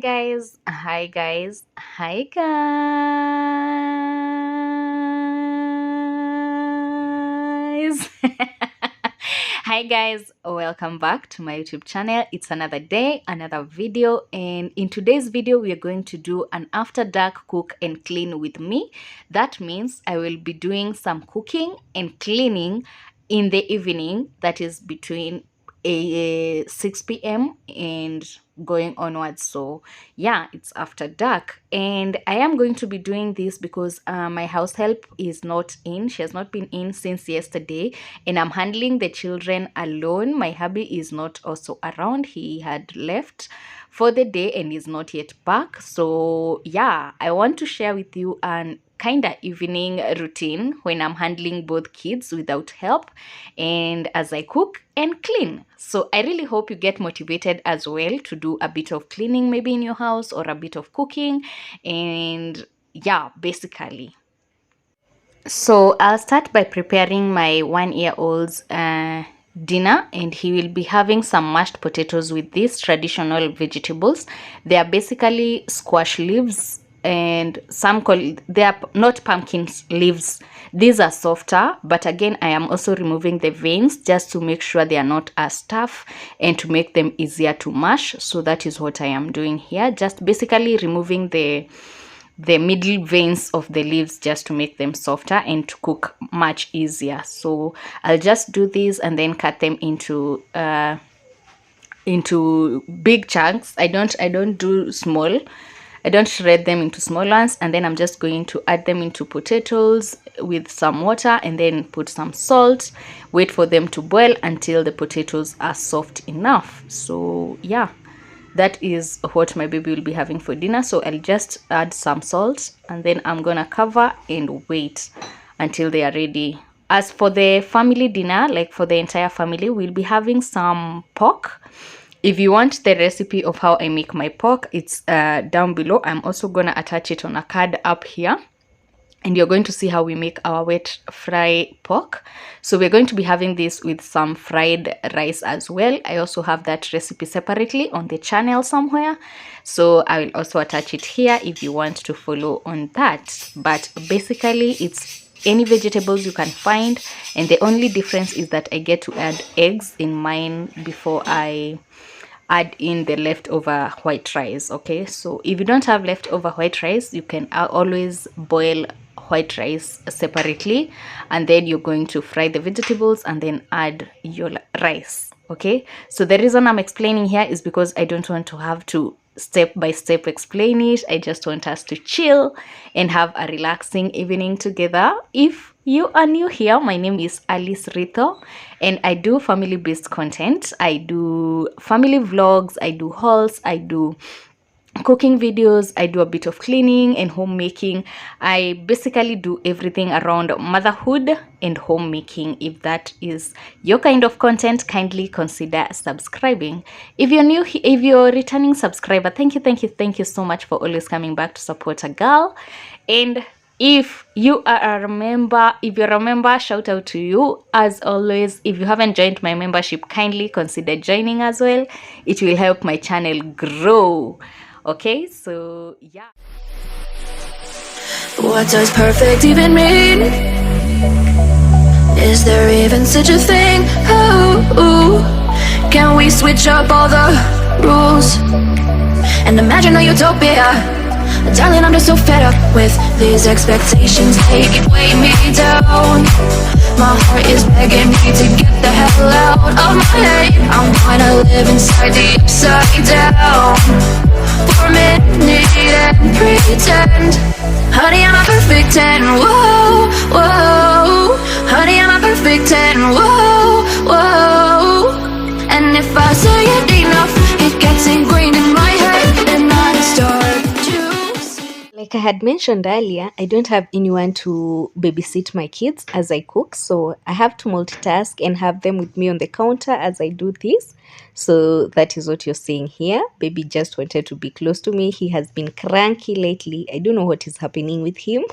guys. Hi guys. Hi guys. Hi guys. Welcome back to my YouTube channel. It's another day, another video, and in today's video we are going to do an after dark cook and clean with me. That means I will be doing some cooking and cleaning in the evening, that is between 6 p.m. and going onwards. So yeah, it's after dark, and I am going to be doing this because my house help is not in. She has not been in since yesterday, and I'm handling the children alone. My hubby is not also around. He had left for the day and is not yet back. So yeah, I want to share with you an kind of evening routine when I'm handling both kids without help and as I cook and clean. So I really hope you get motivated as well to do a bit of cleaning maybe in your house or a bit of cooking, and yeah, basically. So I'll start by preparing my 1-year-old's dinner, and he will be having some mashed potatoes with these traditional vegetables. They are basically squash leaves, and some call they are not pumpkin leaves. These are softer, but again I am also removing the veins just to make sure they are not as tough and to make them easier to mash. So that is what I am doing here, just basically removing the middle veins of the leaves just to make them softer and to cook much easier. So I'll just do this and then cut them into big chunks. I don't do small. I don't shred them into small ones, and then I'm just going to add them into potatoes with some water and then put some salt, wait for them to boil until the potatoes are soft enough. So yeah, that is what my baby will be having for dinner. So I'll just add some salt and then I'm gonna cover and wait until they are ready. As for the family dinner, like for the entire family, we'll be having some pork. If you want the recipe of how I make my pork, it's down below. I'm also gonna attach it on a card up here, and you're going to see how we make our wet fry pork. So we're going to be having this with some fried rice as well. I also have that recipe separately on the channel somewhere, so I will also attach it here if you want to follow on that. But basically it's any vegetables you can find, and the only difference is that I get to add eggs in mine before I add in the leftover white rice. Okay, so if you don't have leftover white rice, you can always boil white rice separately, and then you're going to fry the vegetables and then add your rice. Okay, so the reason I'm explaining here is because I don't want to have to step by step explain it. I just want us to chill and have a relaxing evening together. If you are new here, my name is Alice Rito, and I do family based content. I do family vlogs, I do hauls, I do cooking videos, I do a bit of cleaning and homemaking. I basically do everything around motherhood and homemaking. If that is your kind of content, kindly consider subscribing. If you're new, if you're a returning subscriber, thank you so much for always coming back to support a girl. And if you are a member, shout out to you. As always, if you haven't joined my membership, kindly consider joining as well. It will help my channel grow. Okay, so yeah. What does perfect even mean? Is there even such a thing? Oh, can we switch up all the rules and imagine a utopia? Darling, I'm just so fed up with these expectations. They can weigh me down. My heart is begging me to get the hell out of my head. I'm gonna live inside the upside down for a minute and pretend. Honey, I'm a perfect 10. Whoa, whoa. Honey, I'm a perfect 10. Whoa, whoa. And if I say it enough, it gets ingrained in my head, and I start to see. Like I had mentioned earlier, I don't have anyone to babysit my kids as I cook, so I have to multitask and have them with me on the counter as I do this. So that is what you're seeing here. Baby just wanted to be close to me. He has been cranky lately. I don't know what is happening with him.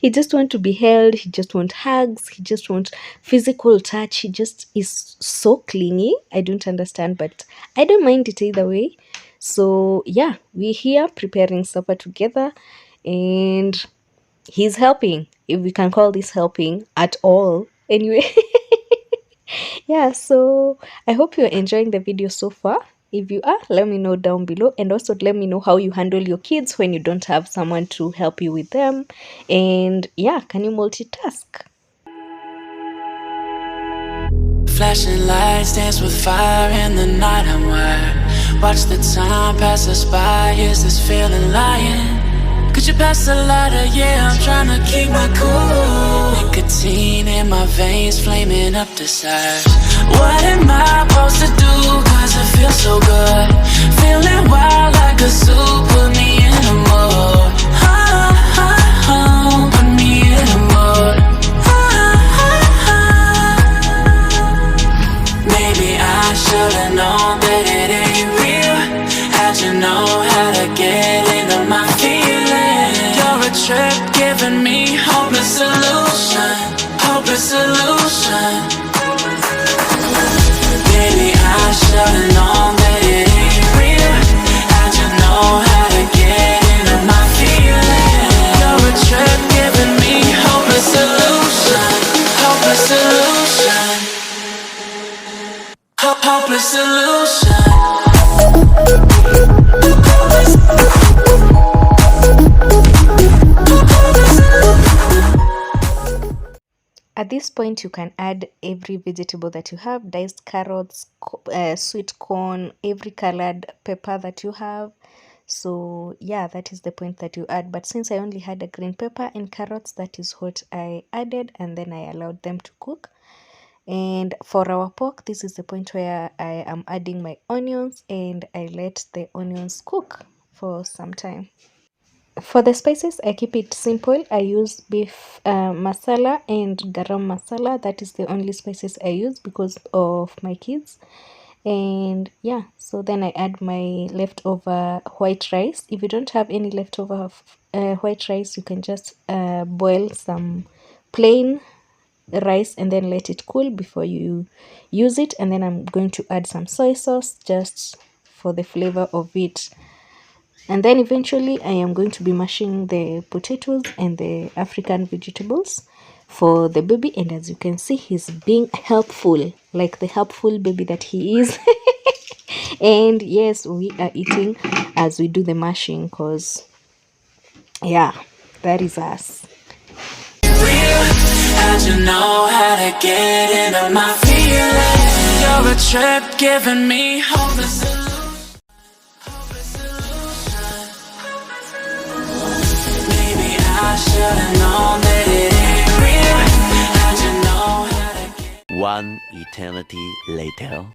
He just wants to be held. He just wants hugs. He just wants physical touch. He just is so clingy. I don't understand, but I don't mind it either way. So yeah, we're here preparing supper together, and he's helping, if we can call this helping at all. Anyway, yeah, so I hope you're enjoying the video so far. If you are, let me know down below, and also let me know how you handle your kids when you don't have someone to help you with them. And yeah, can you multitask? Flashing lights dance with fire in the night. I'm wired. Watch the time pass us by. Is this feeling lying? Could you pass the lighter? Yeah, I'm trying to keep my cool. Nicotine in my veins, flaming up desires. What am I supposed to do? Cause it feels so good. Feeling wild like a zoo. Put me in a mood. Put me in a mood. Maybe I should've known that it ain't real. How'd you know how to get into my feelings? You're a trip giving me hopeless solution. Hopeless solution. Maybe I should've known that it ain't real. How'd you know how to get into my feelings? You're a trip giving me hopeless solution. Hopeless solution. Hopeless solution. At this point, you can add every vegetable that you have, diced carrots, sweet corn, every colored pepper that you have. So yeah, that is the point that you add. But since I only had a green pepper and carrots, that is what I added, and then I allowed them to cook. And for our pork, this is the point where I am adding my onions, and I let the onions cook for some time. For the spices, I keep it simple. I use beef masala and garam masala. That is the only spices I use because of my kids. And yeah, so then I add my leftover white rice. If you don't have any leftover white rice, you can just boil some plain rice and then let it cool before you use it. And then I'm going to add some soy sauce just for the flavor of it. And then eventually I am going to be mashing the potatoes and the African vegetables for the baby. And as you can see, he's being helpful, like the helpful baby that he is. And yes, we are eating as we do the mashing, because yeah, that is us. How'd you know how to get into my feelings? You're a trip giving me hopeless solution. Hopeless solution. Maybe I should've known that it ain't real. How'd you know how to get... One eternity later.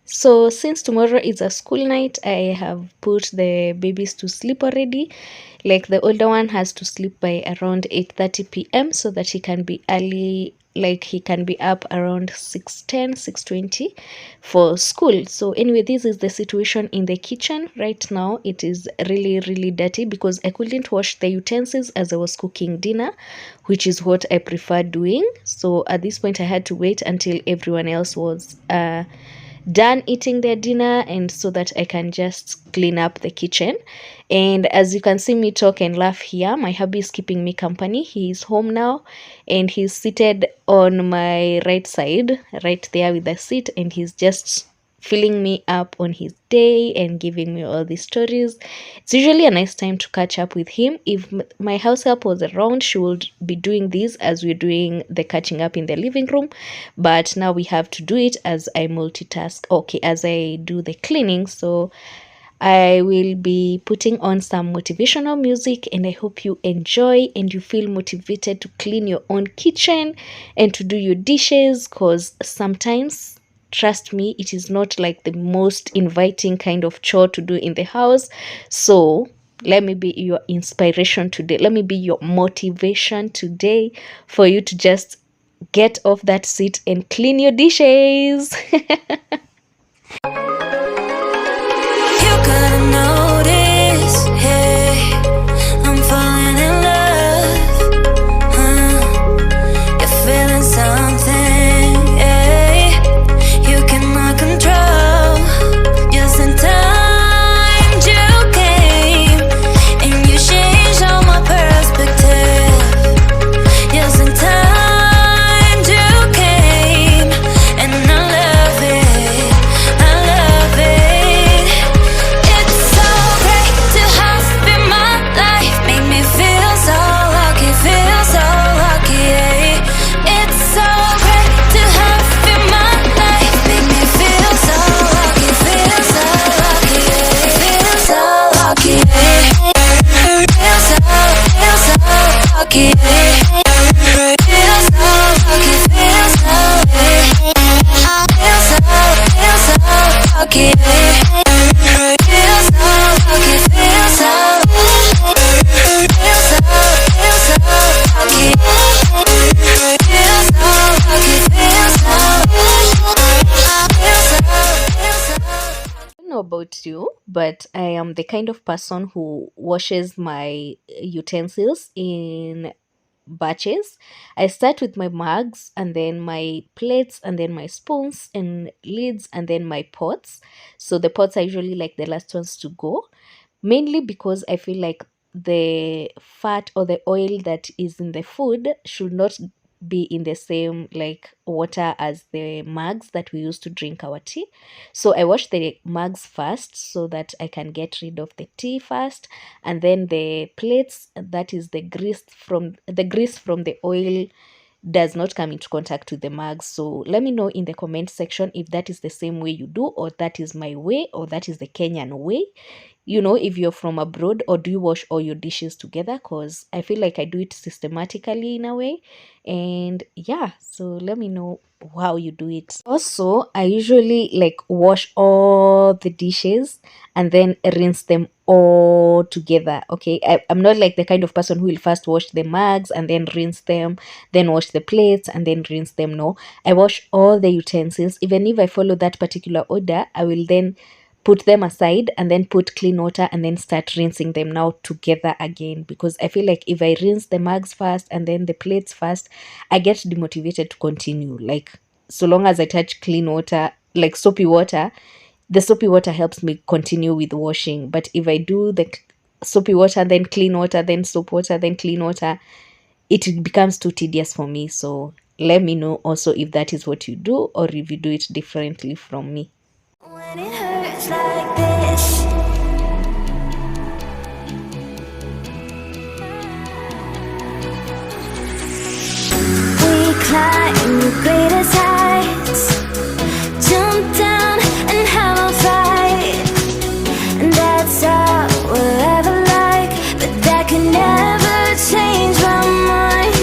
So since tomorrow is a school night, I have put the babies to sleep already. Like the older one has to sleep by around 8:30 p.m. so that he can be early, like he can be up around 6:10, 6:20 for school. So anyway, this is the situation in the kitchen right now. It is really, really dirty because I couldn't wash the utensils as I was cooking dinner, which is what I prefer doing. So at this point, I had to wait until everyone else was done eating their dinner, and so that I can just clean up the kitchen. And as you can see me talk and laugh here, my hubby is keeping me company. He is home now and he's seated on my right side, right there with the seat, and he's just filling me up on his day and giving me all these stories. It's usually a nice time to catch up with him. If my house help was around, she would be doing this as we're doing the catching up in the living room, but now we have to do it as I multitask, okay, as I do the cleaning. So I will be putting on some motivational music, and I hope you enjoy and you feel motivated to clean your own kitchen and to do your dishes, because sometimes, trust me, it is not like the most inviting kind of chore to do in the house. So let me be your inspiration today. Let me be your motivation today for you to just get off that seat and clean your dishes. You gotta notice, hey, I'm falling in love. You're feeling something, hey, you cannot control. Just in time. know about you, but I am the kind of person who washes my utensils in batches. I start with my mugs and then my plates and then my spoons and lids and then my pots. So the pots are usually like the last ones to go, mainly because I feel like the fat or the oil that is in the food should not be in the same like water as the mugs that we use to drink our tea. So I wash the mugs first so that I can get rid of the tea first, and then the plates, that is the grease from the oil does not come into contact with the mugs. So let me know in the comment section if that is the same way you do, or that is my way, or that is the Kenyan way. If you're from abroad, or do you wash all your dishes together? Because I feel like I do it systematically in a way. And yeah, so let me know how you do it. Also, I usually like wash all the dishes and then rinse them all together. Okay, I'm not like the kind of person who will first wash the mugs and then rinse them, then wash the plates and then rinse them. No, I wash all the utensils. Even if I follow that particular order, I will then put them aside and then put clean water and then start rinsing them now together again, because I feel like if I rinse the mugs first and then the plates first, I get demotivated to continue. Like, so long as I touch clean water, like soapy water, the soapy water helps me continue with washing. But if I do the soapy water, then clean water, then soap water, then clean water, it becomes too tedious for me. So let me know also if that is what you do, or if you do it differently from me. When it hurts like this, we climb the greatest heights, jump down and have a fight, and that's all we'll ever like. But that can never change my mind.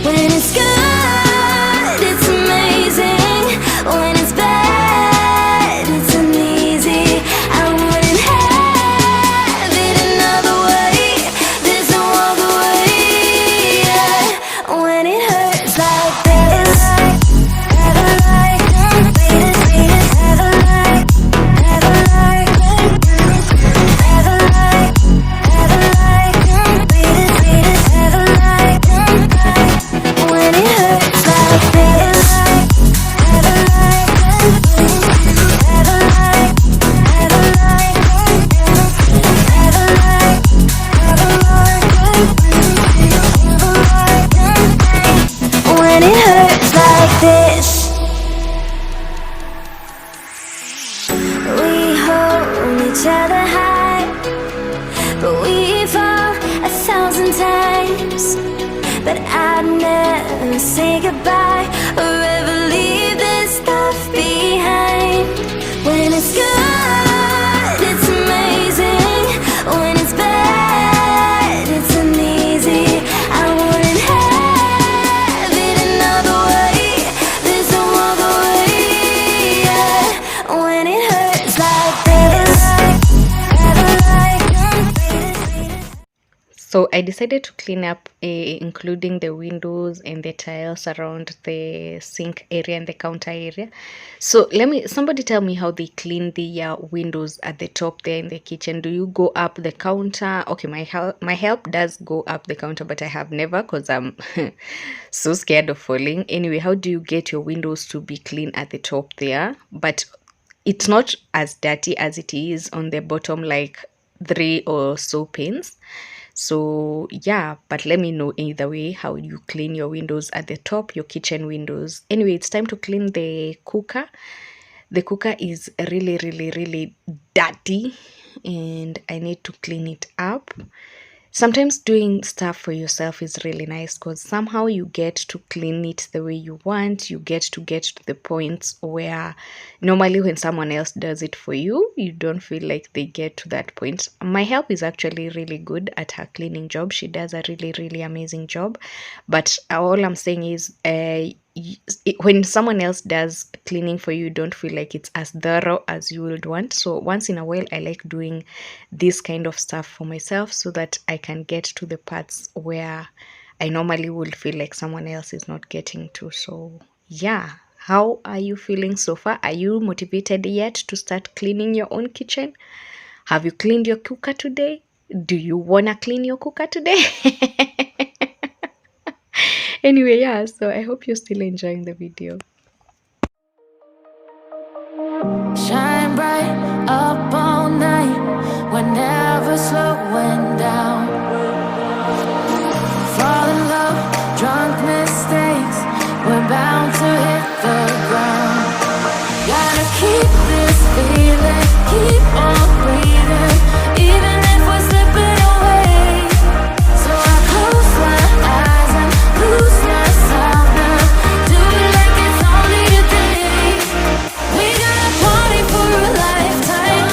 When it's good, it's amazing. When it's bad, it's uneasy. I wouldn't have it another way. There's no other way. Yeah. When it hurts like this, never like, never like, never like, never like, never like, never like, when it hurts like this, never like, never like, never like, never like, when it hurts like this. We hold each other high, but we fall 1,000 times. But I'd never say goodbye or ever leave this stuff behind. When it's good, it's amazing. When it's bad, it's uneasy. I wouldn't have it another way. There's no other way. Yeah. When it hurts like this, never like. So I decided to clean up, including the windows and the tiles around the sink area and the counter area. So somebody tell me how they clean the windows at the top there in the kitchen. Do you go up the counter? Okay, my help does go up the counter, but I have never, because I'm so scared of falling. Anyway, how do you get your windows to be clean at the top there, but it's not as dirty as it is on the bottom, like 3 or so panes? So yeah, but let me know either way how you clean your windows at the top, your kitchen windows. Anyway, it's time to clean the cooker. The cooker is really, really, really dirty and I need to clean it up. Sometimes doing stuff for yourself is really nice, because somehow you get to clean it the way you want. You get to the points where normally when someone else does it for you, you don't feel like they get to that point. My help is actually really good at her cleaning job. She does a really, really amazing job. But all I'm saying is when someone else does cleaning for you, don't feel like it's as thorough as you would want. So once in a while, I like doing this kind of stuff for myself so that I can get to the parts where I normally would feel like someone else is not getting to. So yeah, How are you feeling so far? Are you motivated yet to start cleaning your own kitchen? Have you cleaned your cooker today? Do you wanna clean your cooker today? Anyway, yeah, so I hope you're still enjoying the video. Shine bright up all night, we're never slowing down. Fall in love, drunk mistakes, we're bound to hit the ground. Gotta keep this feeling, keep on breathing, even if we're slipping away. So I close my eyes and lose myself now. Do it like it's only a day. We got a party for a lifetime.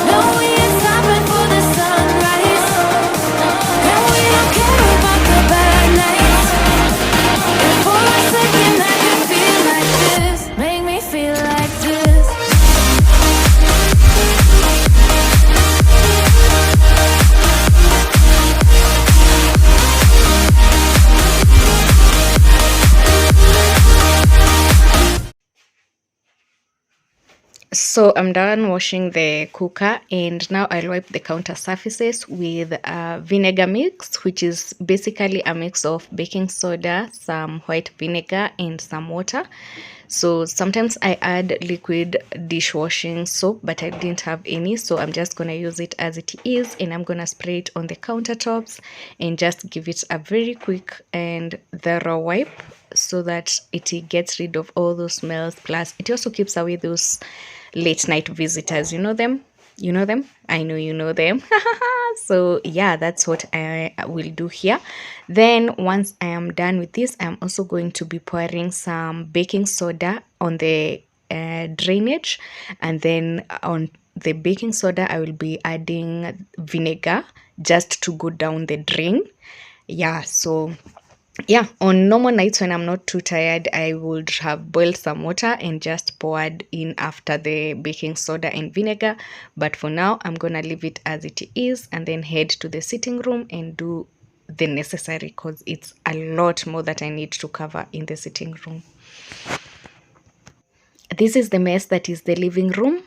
No, we ain't stopping for the sunrise. And we don't care about the bad nights. And for a second I can feel like this. Make me feel like this. So I'm done washing the cooker, and now I'll wipe the counter surfaces with vinegar mix, which is basically a mix of baking soda, some white vinegar, and some water. So sometimes I add liquid dishwashing soap, but I didn't have any, so I'm just gonna use it as it is, and I'm gonna spray it on the countertops and just give it a very quick and thorough wipe so that it gets rid of all those smells. Plus it also keeps away those late night visitors. You know them? I know you know them. So yeah, that's what I will do here. Then once I am done with this, I'm also going to be pouring some baking soda on the drainage, and then on the baking soda I will be adding vinegar just to go down the drain. Yeah, so yeah, on normal nights when I'm not too tired, I would have boiled some water and just poured in after the baking soda and vinegar. But for now, I'm gonna leave it as it is and then head to the sitting room and do the necessary, because it's a lot more that I need to cover in the sitting room. This is the mess that is the living room.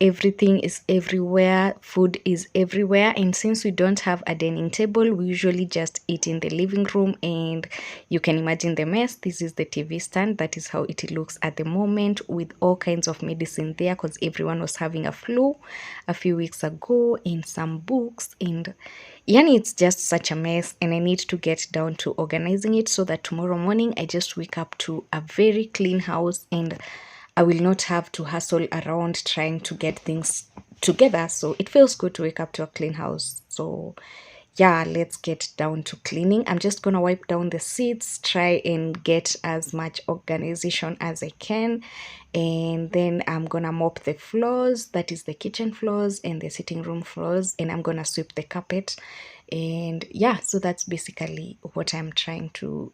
Everything is everywhere, food is everywhere, and since we don't have a dining table, we usually just eat in the living room, and you can imagine the mess. This is the TV stand. That is how it looks at the moment, with all kinds of medicine there because everyone was having a flu a few weeks ago, and some books, and yani it's just such a mess, and I need to get down to organizing it so that tomorrow morning I just wake up to a very clean house and I will not have to hustle around trying to get things together. So it feels good to wake up to a clean house. So yeah, let's get down to cleaning. I'm just gonna wipe down the seats, try and get as much organization as I can, and then I'm gonna mop the floors, that is the kitchen floors and the sitting room floors, and I'm gonna sweep the carpet. And yeah, so that's basically what I'm trying to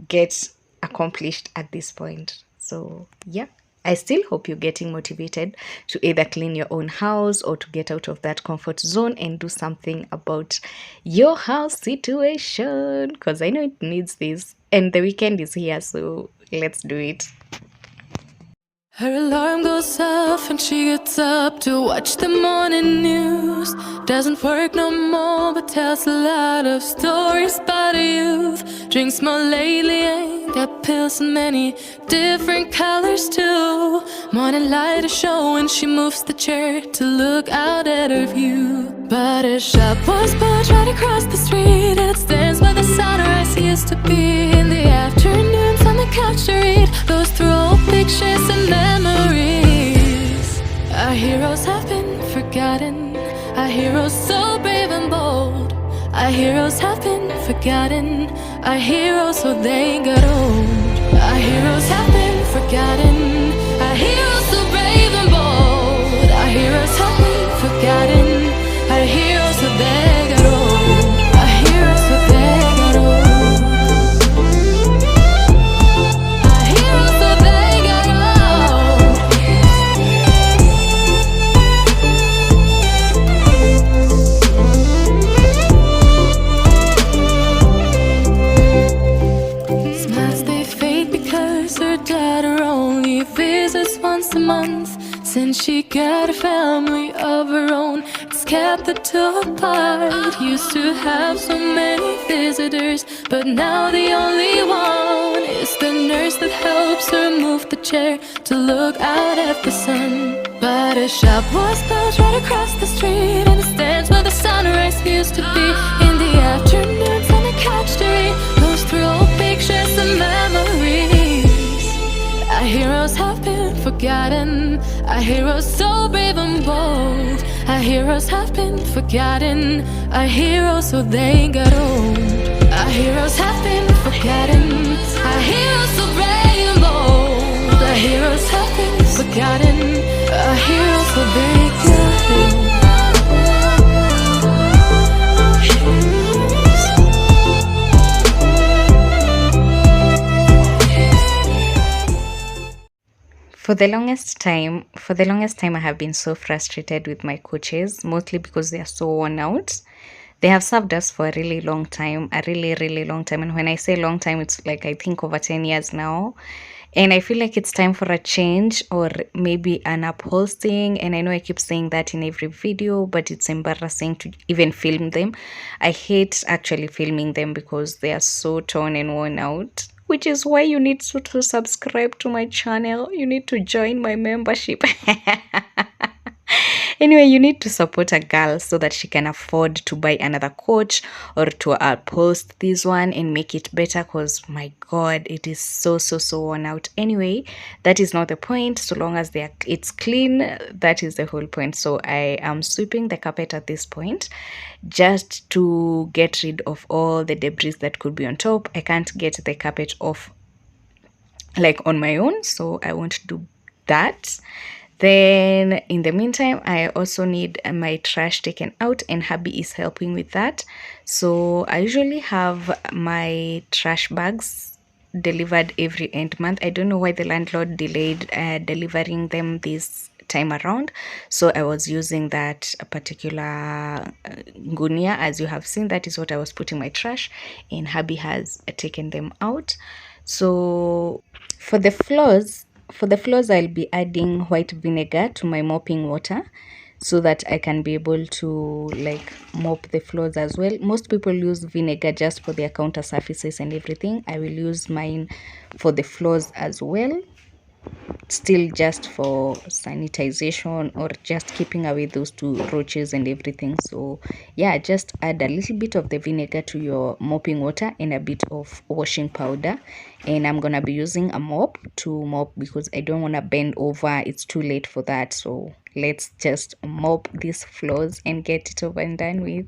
get accomplished at this point. So yeah, I still hope you're getting motivated to either clean your own house or to get out of that comfort zone and do something about your house situation, because I know it needs this, and the weekend is here, so let's do it. Her alarm goes off and she gets up to watch the morning news. Doesn't work no more but tells a lot of stories about her youth. Drinks more lately, ain't got pills in many different colors too. Morning light is showing, she moves the chair to look out at her view. But her shop was built right across the street, and it stands where the sunrise used to be. In the afternoons on the couch to read, goes through old pictures and memories. Our heroes have been forgotten, our heroes so brave and bold. Our heroes have been forgotten, our heroes so they got old. Our heroes have been forgotten, our heroes so brave and bold. Our heroes have been forgotten, our heroes so they got old. Our heroes so they got old. Our heroes so they got old. Smiles they fade because her dad got a family of her own. It's kept the two apart. Used to have so many visitors, but now the only one is the nurse that helps her move the chair to look out at the sun. But a shop was built right across the street, and it stands where the sunrise used to be. In the afternoons on the couch to read, goes through old pictures and memories. Our heroes have been forgotten. Our heroes so brave and bold. Our heroes have been forgotten. Our heroes so they got old. Our heroes have been forgotten. Our heroes so brave and bold. Our heroes have been forgotten. Our heroes so they got old. For the longest time, I have been so frustrated with my coaches, mostly because they are so worn out. They have served us for a really long time, a really, really long time. And when I say long time, it's like I think over 10 years now. And I feel like it's time for a change or maybe an upholstering. And I know I keep saying that in every video, but it's embarrassing to even film them. I hate actually filming them because they are so torn and worn out. Which is why you need to subscribe to my channel. You need to join my membership. Anyway, you need to support a girl so that she can afford to buy another coach or to post this one and make it better, because my god, it is so worn out. Anyway, that is not the point. So long as it's clean, that is the whole point. So I am sweeping the carpet at this point just to get rid of all the debris that could be on top. I can't get the carpet off like on my own, so I won't do that. Then in the meantime, I also need my trash taken out, and hubby is helping with that. So I usually have my trash bags delivered every end month. I don't know why the landlord delayed delivering them this time around, so I was using that particular gunia. As you have seen, that is what I was putting my trash, and hubby has taken them out. So for the floors, I'll be adding white vinegar to my mopping water so that I can be able to like mop the floors as well. Most people use vinegar just for their counter surfaces and everything. I will use mine for the floors as well, still just for sanitization or just keeping away those two roaches and everything. So yeah, just add a little bit of the vinegar to your mopping water and a bit of washing powder, and I'm gonna be using a mop to mop because I don't want to bend over. It's too late for that, so let's just mop these floors and get it over and done with.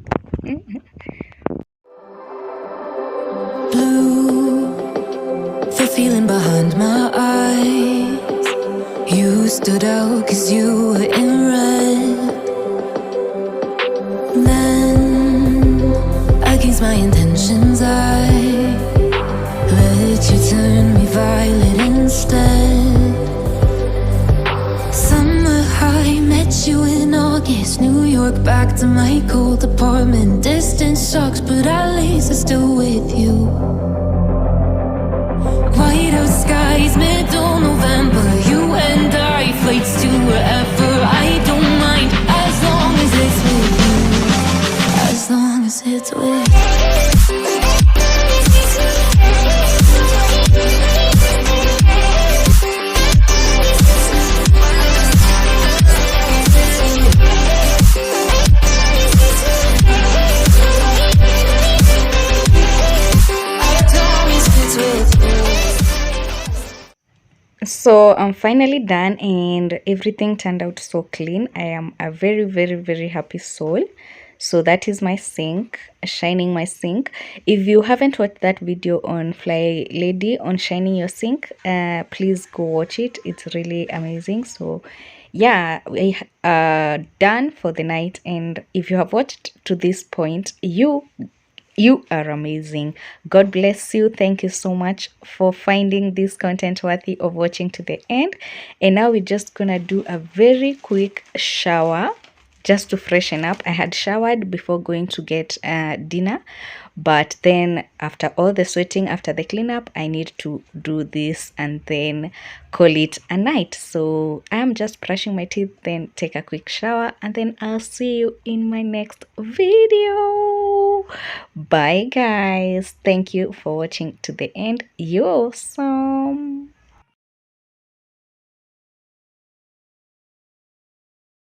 Blue, the feeling behind my eyes. You stood out 'cause you were in red. Then, against my intentions, I let you turn me violet instead. Summer high, met you in August. New York, back to my cold apartment. Distance sucks, but at least I'm still with you. White out skies, middle November. You and I, flights to wherever. I don't mind, as long as it's with you. As long as it's with you. So I'm finally done and everything turned out so clean. I am a very happy soul. So that is my sink, shining my sink. If you haven't watched that video on Fly Lady on shining your sink, please go watch it. It's really amazing. So yeah, we are done for the night, and if you have watched to this point, you are amazing. God bless you. Thank you so much for finding this content worthy of watching to the end. And now we're just gonna do a very quick shower just to freshen up. I had showered before going to get dinner, but then after all the sweating, after the cleanup, I need to do this and then call it a night. So I am just brushing my teeth, then take a quick shower, and then I'll see you in my next video. Bye guys, thank you for watching to the end. You're awesome.